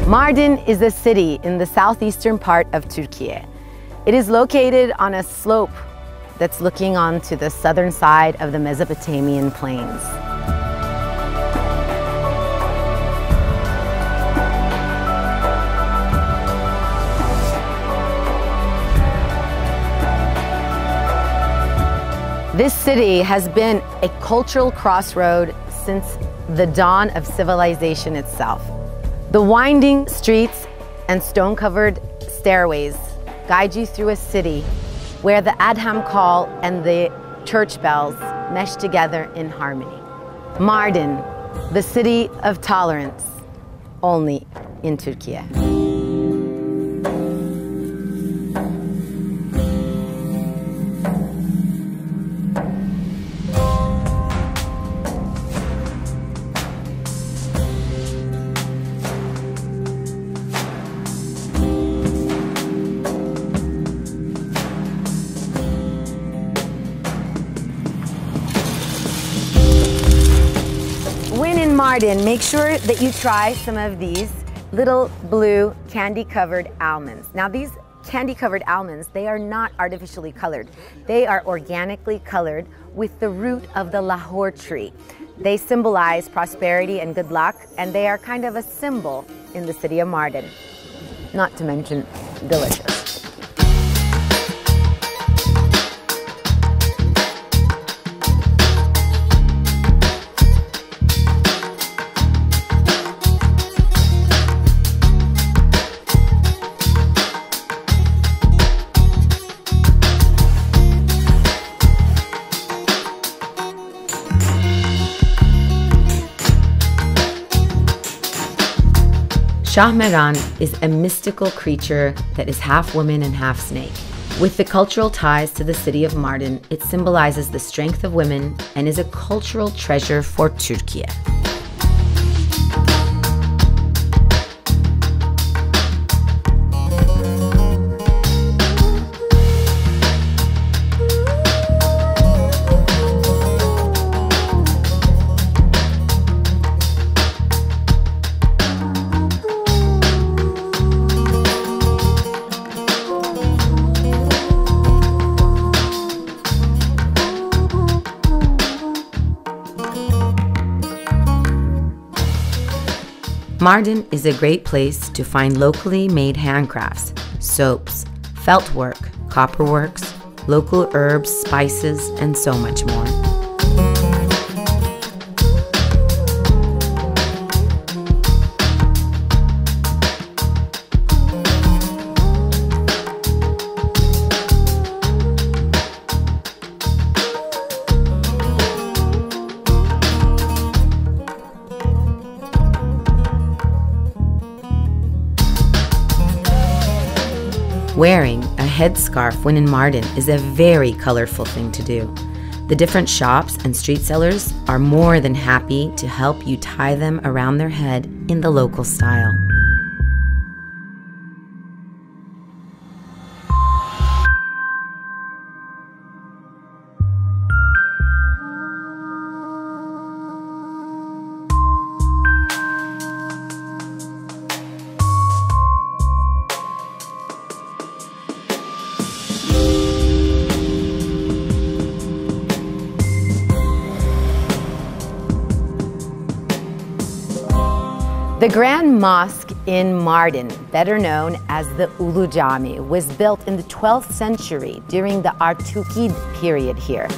Mardin is a city in the southeastern part of Türkiye. It is located on a slope that's looking onto the southern side of the Mesopotamian plains. This city has been a cultural crossroad since the dawn of civilization itself. The winding streets and stone-covered stairways guide you through a city where the Adham call and the church bells mesh together in harmony. Mardin, the city of tolerance, only in Türkiye. When in Mardin, make sure that you try some of these little blue candy-covered almonds. Now these candy-covered almonds, they are not artificially colored. They are organically colored with the root of the Lahore tree. They symbolize prosperity and good luck, and they are kind of a symbol in the city of Mardin. Not to mention delicious. Şahmeran is a mystical creature that is half woman and half snake. With the cultural ties to the city of Mardin, it symbolizes the strength of women and is a cultural treasure for Türkiye. Mardin is a great place to find locally made handcrafts, soaps, felt work, copperworks, local herbs, spices, and so much more. Wearing a headscarf when in Mardin is a very colorful thing to do. The different shops and street sellers are more than happy to help you tie them around their head in the local style. The Grand Mosque in Mardin, better known as the Ulu Cami, was built in the 12th century during the Artukid period here.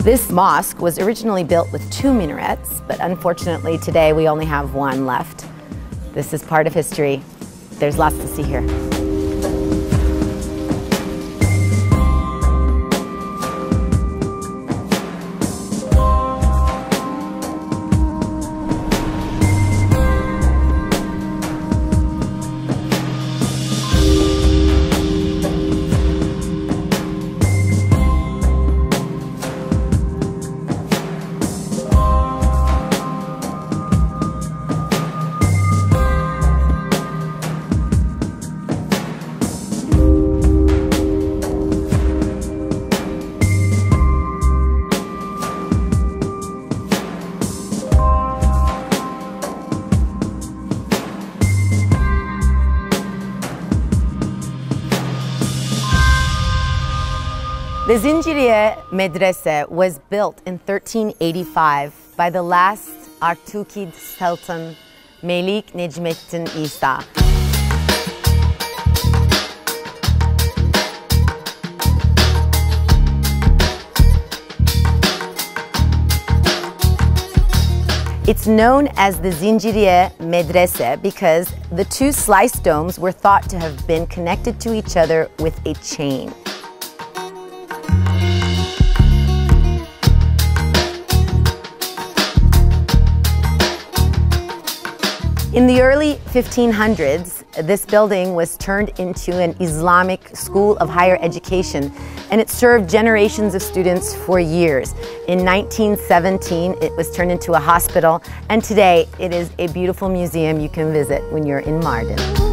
This mosque was originally built with 2 minarets, but unfortunately today we only have 1 left. This is part of history. There's lots to see here. The Zinciriye Medrese was built in 1385 by the last Artukid Sultan Melik Necmettin İsa. It's known as the Zinciriye Medrese because the two slice domes were thought to have been connected to each other with a chain. In the early 1500s, this building was turned into an Islamic school of higher education, and it served generations of students for years. In 1917, it was turned into a hospital, and today it is a beautiful museum you can visit when you're in Mardin.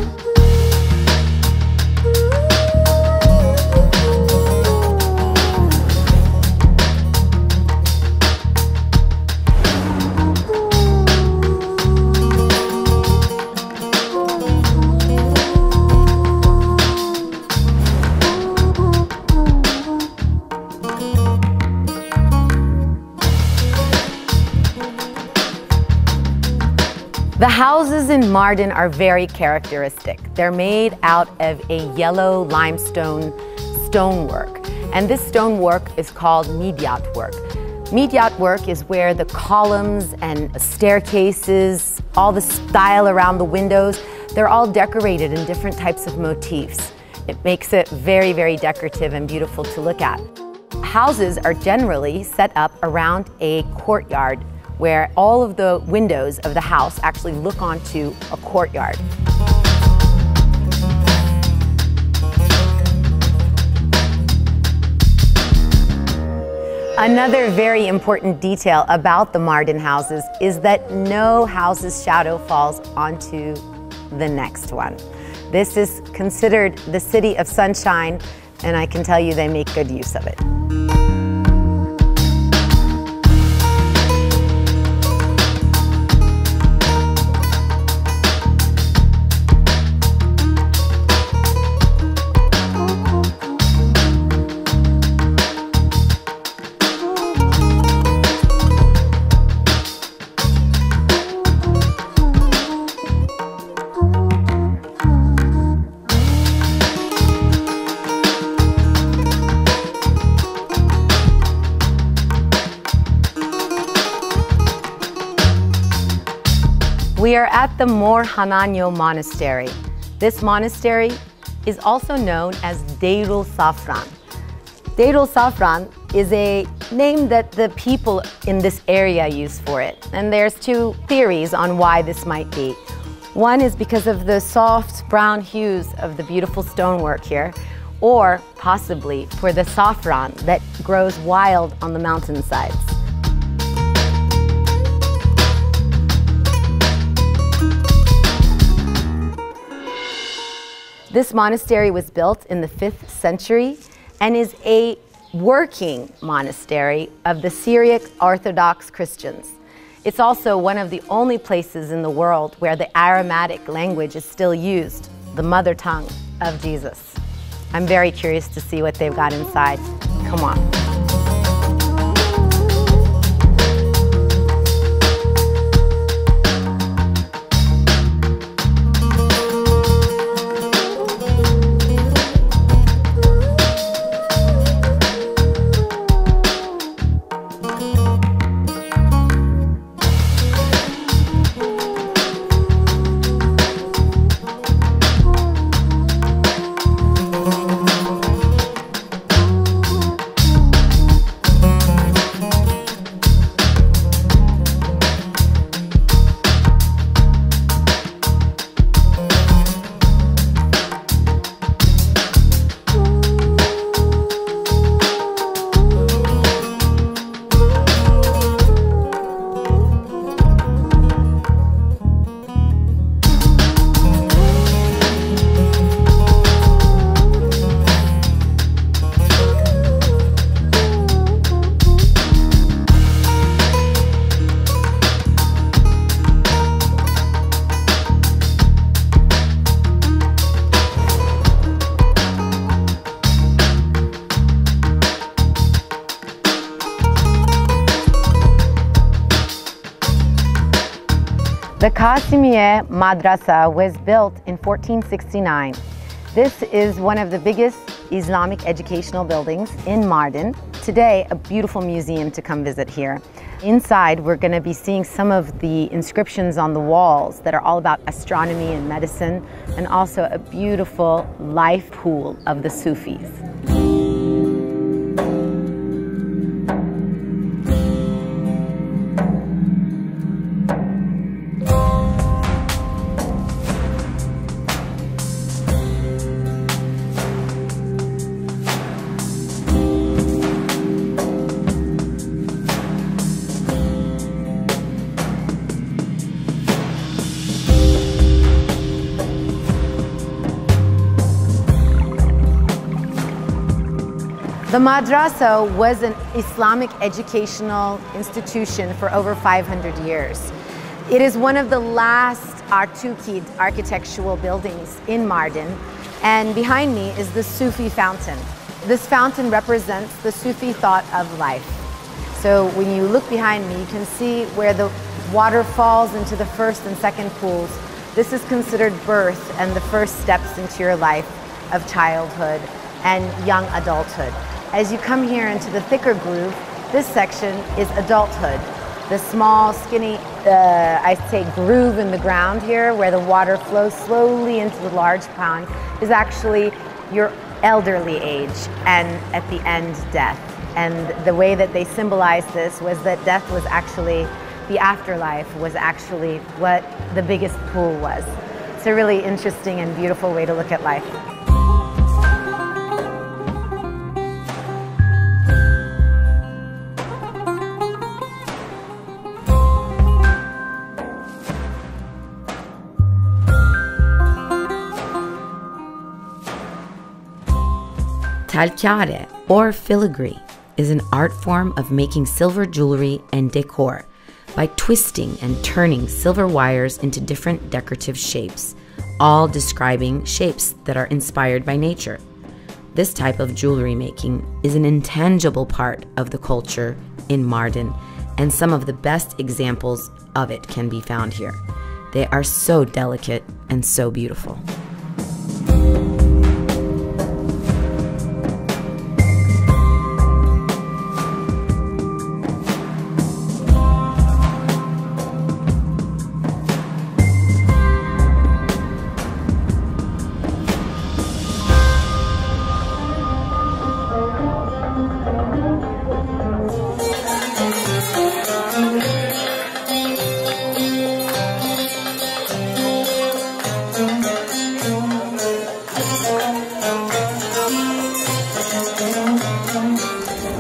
The houses in Mardin are very characteristic. They're made out of a yellow limestone stonework, and this stonework is called midyat work. Midyat work is where the columns and staircases, all the style around the windows, they're all decorated in different types of motifs. It makes it very, very decorative and beautiful to look at. Houses are generally set up around a courtyard where all of the windows of the house actually look onto a courtyard. Another very important detail about the Mardin houses is that no house's shadow falls onto the next one. This is considered the city of sunshine, and I can tell you they make good use of it. We are at the Mor Hananyo Monastery. This monastery is also known as Deirul Safran. Deirul Safran is a name that the people in this area use for it. And there's two theories on why this might be. One is because of the soft brown hues of the beautiful stonework here, or possibly for the saffron that grows wild on the mountainsides. This monastery was built in the 5th century and is a working monastery of the Syriac Orthodox Christians. It's also one of the only places in the world where the Aramaic language is still used, the mother tongue of Jesus. I'm very curious to see what they've got inside. Come on. The Kasimiye Madrasa was built in 1469. This is one of the biggest Islamic educational buildings in Mardin. Today, a beautiful museum to come visit here. Inside, we're going to be seeing some of the inscriptions on the walls that are all about astronomy and medicine, and also a beautiful life pool of the Sufis. The madrasa was an Islamic educational institution for over 500 years. It is one of the last Artukid architectural buildings in Mardin, and behind me is the Sufi fountain. This fountain represents the Sufi thought of life. So when you look behind me, you can see where the water falls into the first and second pools. This is considered birth and the first steps into your life of childhood and young adulthood. As you come here into the thicker groove, this section is adulthood. The small, skinny, I say groove in the ground here where the water flows slowly into the large pond is actually your elderly age, and at the end, death. And the way that they symbolized this was that death was actually, the afterlife was actually what the biggest pool was. It's a really interesting and beautiful way to look at life. Talkare, or filigree, is an art form of making silver jewelry and decor by twisting and turning silver wires into different decorative shapes, all describing shapes that are inspired by nature. This type of jewelry making is an intangible part of the culture in Mardin, and some of the best examples of it can be found here. They are so delicate and so beautiful.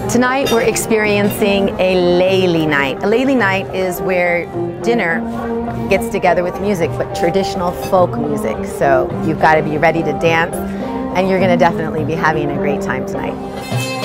Tonight we're experiencing a Layli night. A Layli night is where dinner gets together with music, but traditional folk music. So you've got to be ready to dance, and you're going to definitely be having a great time tonight.